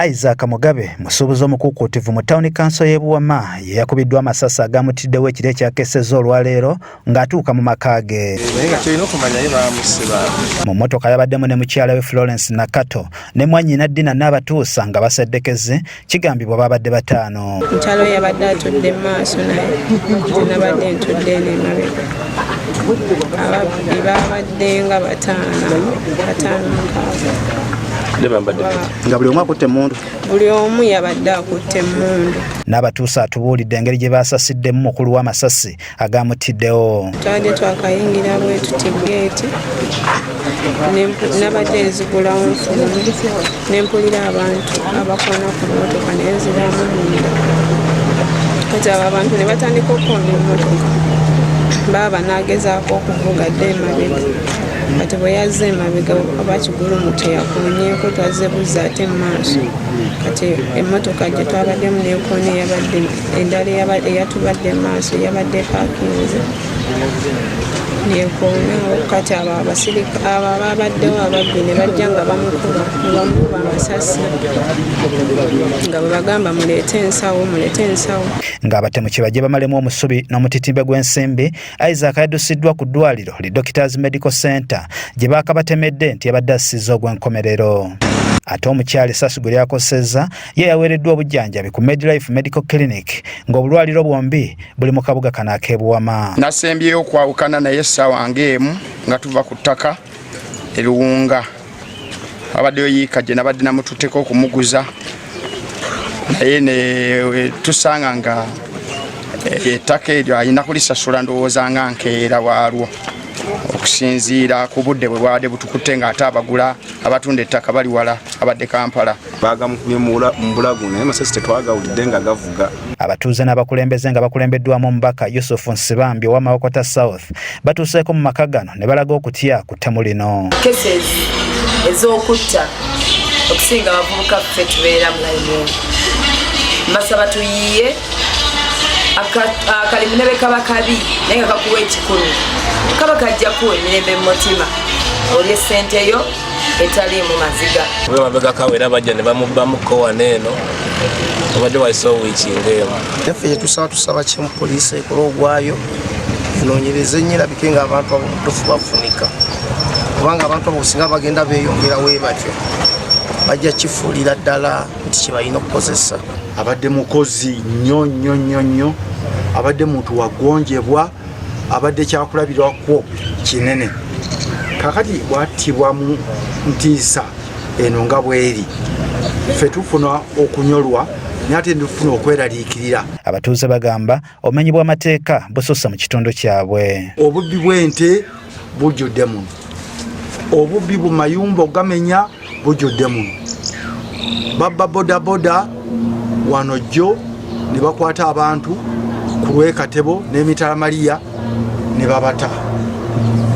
Isaac Mugabe musuubuzi omukuukuutivu mu Town Council y'e Buwama ye yakubiddwa amasasi agamutiddewo ekiro ekyakesezza olwaleero ng'atuuka mu maka ge. Mu mmotoka yabaddemu ne mukyala we Florence Nakato ne mwannyina Dina n'abatuusa nga baseddekeze kigambibwa babadde bataano. Mukyala we yabadde atudde mu maaso naye nabadde ntudde eno emabega. Ababbi babadde nga bataano nga buli omu akutte emmundu. Buli omu yabadde akutte emmundu. N'abatuusa atubuulidde engeri gye baasasiddemu mukulu w'amasasi agamutiddewo. Twabadde twakayingira bwe tuti geeti nabadde nzigulawo nfulumu ne mpulira abantu abakoona ku mmotoka ne nziramu munda. Kati abo abantu ne batandika okukoona emmotoka. Baba n'agezaako okuvuga dde emabega. Kati bwe yazze emabega abakigulumu teyakoonyeeko twazze buzza ate mu maaso. Kati emmotoka gye twabaddemu n'ekoona eyabadde endala eyatubadde mu maaso yabadde paakinze n'ekoonaawo. Kati abo abasirika abo ababaddewo ababbi ne bajja nga bamukuba amasasi nga bwe bagamba muleete ensawo. Ng'abatemu kye bajje bamalemu omusubi n'omutitimbe gw'ensimbi, Isaac yaddusiddwa ku ddwaliro li Doctors Medical Center gye baakabatemedde nti yabadde assizza ogw'enkomerero. Ate omukyala essasi gwe lyakosezza ye yaweereddwa obujjanjabi ku Medlife Medical Clinic ng'obulwaliro bwombi buli mu kabuga kano ak'e Buwama. Nasembyeyo okwawukana naye essaawa ng'emu nga tuva ku ttaka eruwunga. Abaddeyo yiika gye nabadde namututteko okumuguza naye ne tusanga nga ettaka eryo alina kulisasula ndowooza nga nkeera waalwo okusinziira ku budde bwe bwadde butukutte ng'ate abagula abatunda ettaka bali wala abadde Kampala. Bagamukubye mu bulago naye amasasi tetwagawulidde nga gavuga. Abatuuze n'abakulembeze nga bakulembeddwamu omubaka Yusuf Nsibambi owa Mawokota South batuuseeko mu maka gano ne balaga okutya ku ttemu lino. Cases ez'okutta okusinga abavubuka ffe tubeera mu layini. Mbasaba tuyiye akalimu ne bwe kaba kabi naye nga kakuwa ekikulu kaba kajja kuwa emirembe mu mutima olya essente yo etaliimu maziga. Bwe mabega kawera bajja ne bamubbamuko waneeno obadde wayise wiiki ng'emu. Naffe tusaba kimu poliisi ekola ogwayo enoonyereze nnyo erabike ng'abantu ababutufu bafunika kubanga abantu abo singa bagenda beeyongera we batyo bajja kifuulira ddala nti kye balina okukozesa. Abadde mukozi nnyo abadde muntu wagonjebwa abadde kyakulabirwako kinene. Kakati bwattibwa mu ntiisa eno nga bweri ffe tufuna okunyolwa naye ate tufuna okweraliikirira. Abatuuze bagamba obumenyi bw'amateeka busussa mu kitundu kyabwe. Obubbi bw'ente bujjudde muno, obubbi bu mayumba ogamenya bujjudde muno. Babba bodaboda wano jjo ne bakwata abantu ku lw'ekatebo n'emitalamaliya ne babata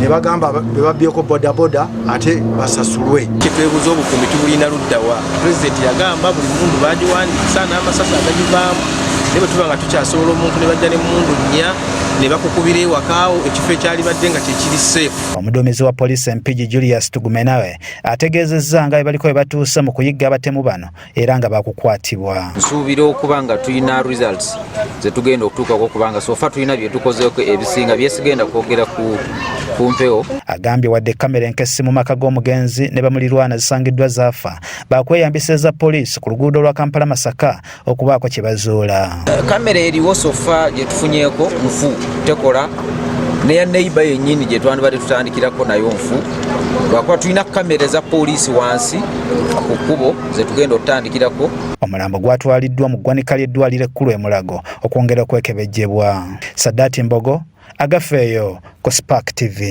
ne bagamba bebabyeko bodaboda ate basasulwe. Kitwebuza obukuumi tubulina luddawa. Pulezidenti yagamba buli mundu bagiwandiisa n'amasasi agagivaamu naye bwe tuba nga tukyasobola omuntu ne bajja n'emmundu nnya ne bakukubira ewakaawo ekifo ekyali badde nga kyekiri seefu. Omuduumizi wa poliisi Mpigi Julius Tugumenawe ategeezezza nga baliko we batuuse mu kuyigga abatemu bano era nga bakukwatibwa. Nsuubira okuba nga tulina results ze tugenda okutuukako kubanga sofa tulina bye tukozeeko ebisinga byesigenda kwogera ku mpewo. Agambye wadde kamera enkessi mu maka g'omugenzi ne bamulirwana zisangiddwa zaafa bakweyambiseza poliisi ku luguudo lwa Kampala-Masaka okubaako kye bazuula. Kamera eriwo sofa gye tufunyeeko nfu tekola neya neighbor yennyini gye twandibadde tutandikirako nayo nfu lwakuba tulina kamera za poliisi wansi ku kkubo ze tugenda okutandikirako. Omulambo gwatwaliddwa mu ggwanika ly'eddwaliro ekkulu e Mulago okwongera okwekebejjebwa. Saddati Mbogo, Agafeeyo ku Spark TV.